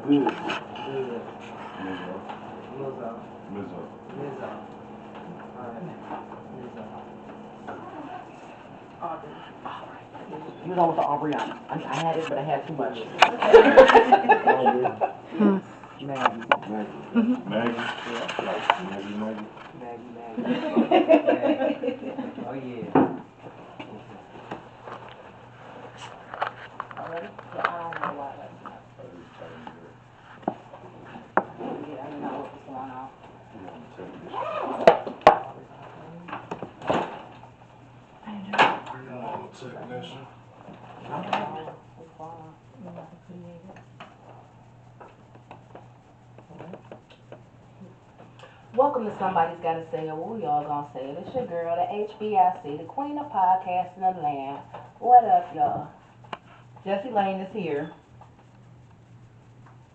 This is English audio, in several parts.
Good. Good. Mizzo. Mizzo. Mizzo. Mizzo. Alright. Mizzo. Aubrey. You was almost an Aubriana. I had it, but I had too much. Maggie. Maggie. Yeah. Like Maggie. Maggie. Oh yeah. Already? So I don't know why that's not. Yeah, I don't know what was going on. Technician. Welcome to Somebody's Gotta Say It. What we all gonna say it? It's your girl, the HBIC, the queen of podcasts in the land. What up, y'all? Jessie Lane is here.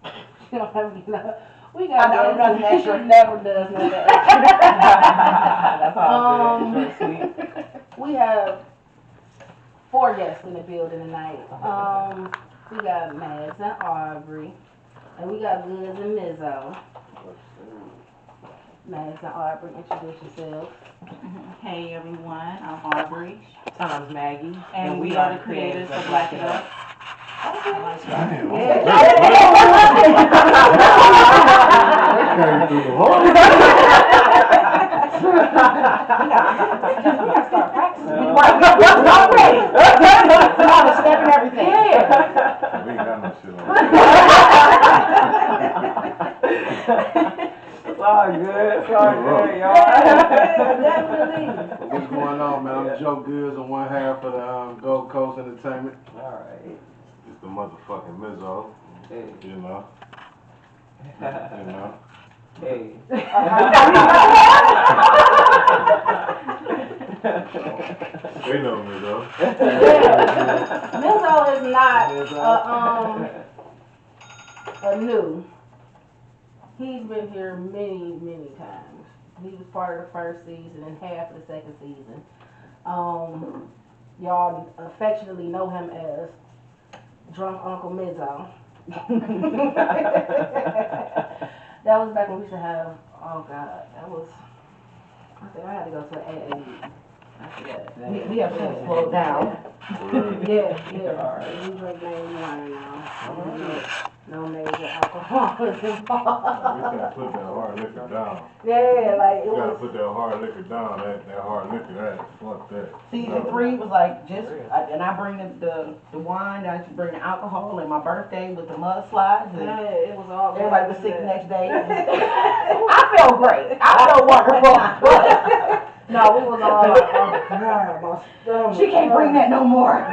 She don't have any love. We got don't know nothing Jessie. extra. She never does nothing That's all good. Short, sweet. We have 4 guests in the building tonight. We got Mads and Aubrey, and we got Goods and Mizzo. Mads and Aubrey, introduce yourselves. Hey everyone, I'm Aubrey, I'm Maggie. and we are the creators of Blackitup. Damn. Yeah. Came through the hole. We gotta start practicing. Right, already. Now the step and everything. Yeah. We ain't got no shit on. It's all good. It's all good, y'all. Definitely. What's going on, man? I'm Joe Goods on one half of the Gold Coast Entertainment. Alright. It's the motherfucking Mizzo, Hey. you know. Hey. They know Mizzo. Mizzo is not Mizzo. a new. He's been here many, many times. He was part of the first season and half of the second season. Y'all affectionately know him as Drunk Uncle Mizzo. That was back when we used to have, oh God, that was, I think I had to go to an AA meeting. After that. We have to slow down. Yeah. Alright. We drink mainly wine now. No major alcohol is involved. We gotta put that hard liquor down. Yeah, like it You gotta was. put that hard liquor down. That hard liquor, fuck that. Season 3 was like just, and I bring the wine, I used to bring the alcohol, and my birthday with the mudslides, and Yeah, it was all. everybody was sick the next day. I felt great. I felt wonderful. No, we was all like, oh God, my stomach. She can't bring that no more.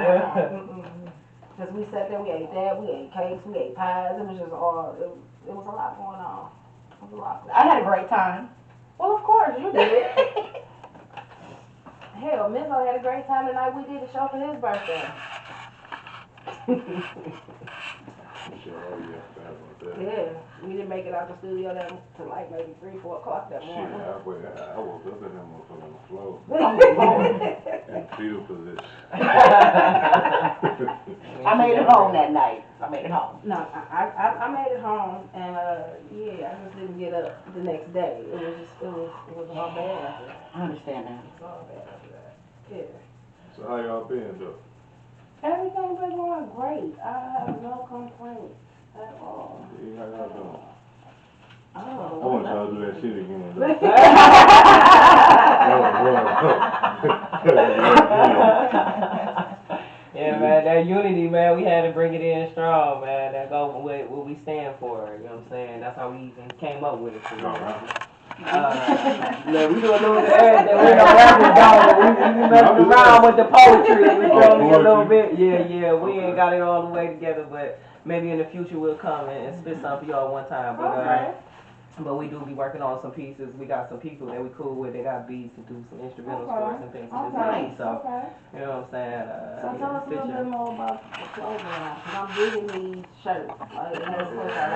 Because we sat there, we ate that, we ate cakes, we ate pies. It was just all. It was a lot going on. It was a lot. I had a great time. Well, of course you did. Hell, Mizzo had a great time the night we did the show for his birthday. Sure, oh yeah, forgot about that. Yeah, we didn't make it out the studio that till like maybe 3, 4 o'clock that Shit, morning. I woke up at that motherfucker on the floor. In fetal position. I made it home that night. I made it home. No, I made it home and yeah, I just didn't get up the next day. It was all bad after that. I understand that. It was all bad after that. Yeah. So how y'all been though? Everything's been going great. I have no complaints at all. Yeah, how y'all doing? Oh, I want y'all to do that shit again. Yeah, man, that unity, man, we had to bring it in strong, man. That go with what we stand for, you know what I'm saying? That's how we even came up with it. For real. Look, we do a little bit of everything. We don't rap it down, but we messing around with the poetry. We throwing it a little bit. Yeah, we ain't got it all the way together, but maybe in the future we'll come and spit something for y'all one time. But we do be working on some pieces. We got some people that we cool with. They got beats to do some instrumentals for us and things of this nature. So, you know what I'm saying? So tell us a little bit more about the clothing line, because I'm digging these shirts. Like,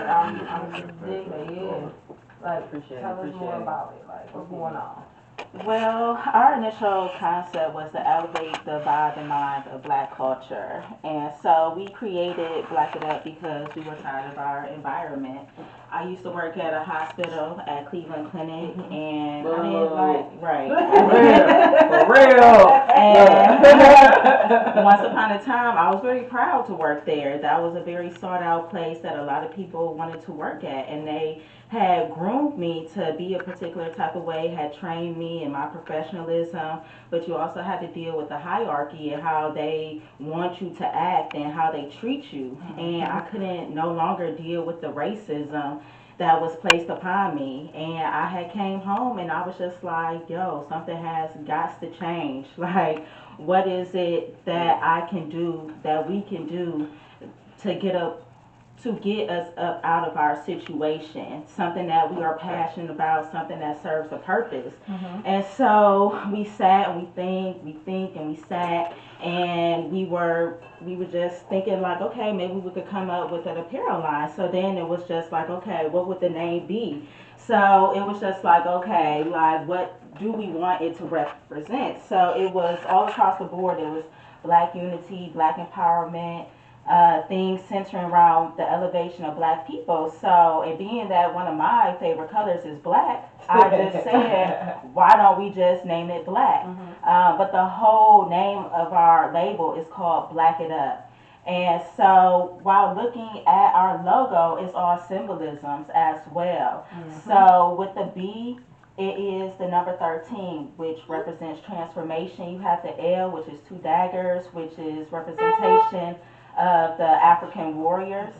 I'm digging it, yeah. Like, Appreciate tell us more it. about it. Like, what's going on? Well, our initial concept was to elevate the vibe and mind of Black culture, and so we created Blackitup because we were tired of our environment. I used to work at a hospital at Cleveland Clinic, and I didn't like right. For real. And once upon a time, I was very proud to work there. That was a very sought out place that a lot of people wanted to work at, and they had groomed me to be a particular type of way, had trained me in my professionalism, but you also had to deal with the hierarchy and how they want you to act and how they treat you. And I couldn't no longer deal with the racism that was placed upon me. And I had came home and I was just like, yo, something has got to change. Like, what is it that I can do, that we can do to get us up out of our situation, something that we are passionate about, something that serves a purpose. And so we sat and we think and we sat and we were just thinking like, okay, maybe we could come up with an apparel line. So then it was just like, okay, what would the name be? So it was just like, okay, like what do we want it to represent? So it was all across the board. It was Black unity, Black empowerment, things centering around the elevation of Black people. So, it being that one of my favorite colors is black, I just said, why don't we just name it Black? But the whole name of our label is called Black It Up. And so, while looking at our logo, it's all symbolisms as well. So, with the B, it is the number 13, which represents transformation. You have the L, which is two daggers, which is representation of the African warriors.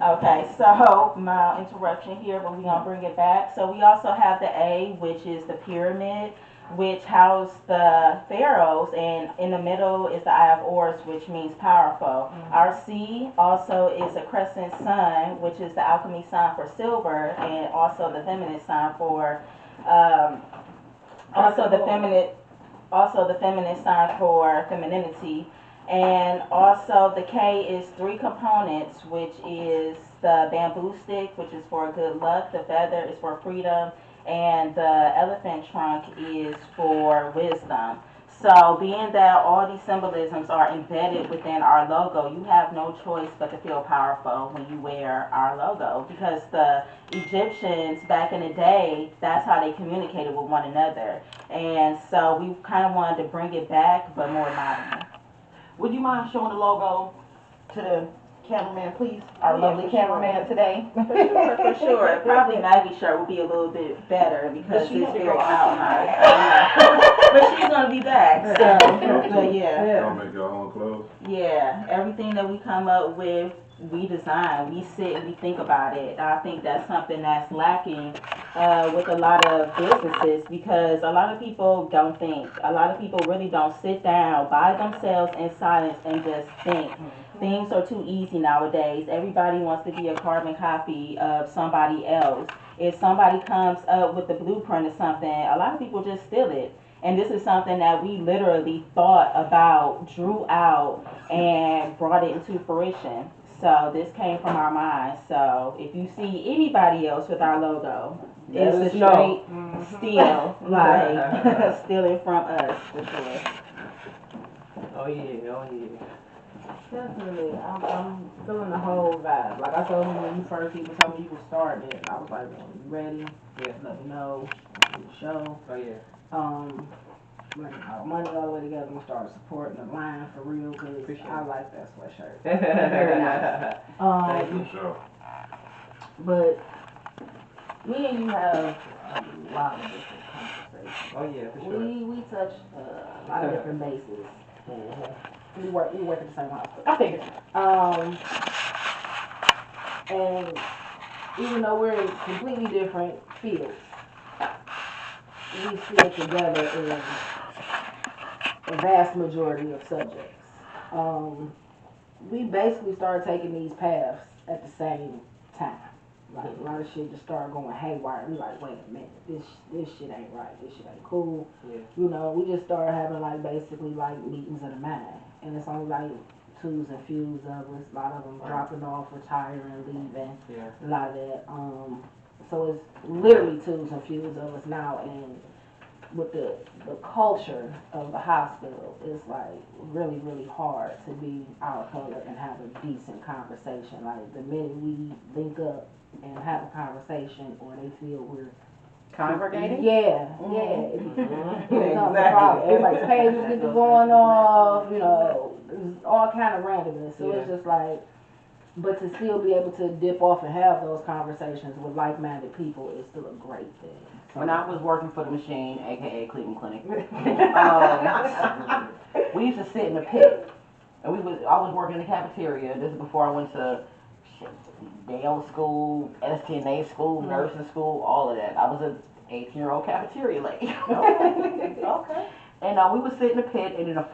Okay, so my interruption here, but we're gonna bring it back. So we also have the A, which is the pyramid, which housed the pharaohs, and in the middle is the Eye of Horus, which means powerful. Our C also is a crescent sun, which is the alchemy sign for silver, and also the feminine sign for also the feminine sign for femininity. And also the K is three components, which is the bamboo stick, which is for good luck, the feather is for freedom, and the elephant trunk is for wisdom. So being that all these symbolisms are embedded within our logo, you have no choice but to feel powerful when you wear our logo, because the Egyptians back in the day, that's how they communicated with one another. And so we kind of wanted to bring it back, but more modern. Would you mind showing the logo to the cameraman, please? Our lovely cameraman today. For sure. Probably Maggie's shirt will be a little bit better because it's very outlined. But she's gonna be back, so but yeah. Y'all make your own clothes? Yeah. Everything that we come up with, we design. We sit and we think about it. I think that's something that's lacking with a lot of businesses, because a lot of people don't think. A lot of people really don't sit down by themselves in silence and just think. Things are too easy nowadays. Everybody wants to be a carbon copy of somebody else. If somebody comes up with the blueprint of something, a lot of people just steal it. And this is something that we literally thought about, drew out, and brought it into fruition. So this came from our minds. So if you see anybody else with our logo, it's a straight steal, like stealing from us, for sure. Oh yeah. Definitely. I'm feeling the whole vibe. Like I told you when you first even told me you were starting it, I was like, well, you ready? Yeah. Let me know. Do the show. Oh yeah. Bring our money all the way together and start supporting the line for real, because I like that sweatshirt. Very nice. Thank you. For sure. But me and you have a lot of different conversations. Oh yeah, for sure. We touch a lot of different bases. We work at the same hospital. I figured. And even though we're in completely different fields, we still together in a vast majority of subjects. We basically started taking these paths at the same time. Like a lot of shit just started going haywire. We like, wait a minute, this shit ain't right. This shit ain't cool. Yeah. You know, we just started having like basically like meetings of the mind. And it's only like twos and fews of us. A lot of them dropping off, retiring, leaving. Yeah. A lot of that. So it's literally twos and fews of us now, and with the culture of the hospital, it's like really, really hard to be our color and have a decent conversation. Like the minute we link up and have a conversation, or they feel we're Congregating? yeah, Mhm. yeah. Mhm. It becomes a Exactly. problem. Everybody's pages get to going off, you know, it's all kind of randomness. So it's Yeah. just like, but to still be able to dip off and have those conversations with like-minded people is still a great thing. So, When I was working for the machine, aka Cleveland Clinic, we used to sit in the pit, and I was working in the cafeteria. This is before I went to Dale school, STNA school, nursing school, all of that. I was an 18-year-old cafeteria lady. Okay. And we would sit in the pit, and in the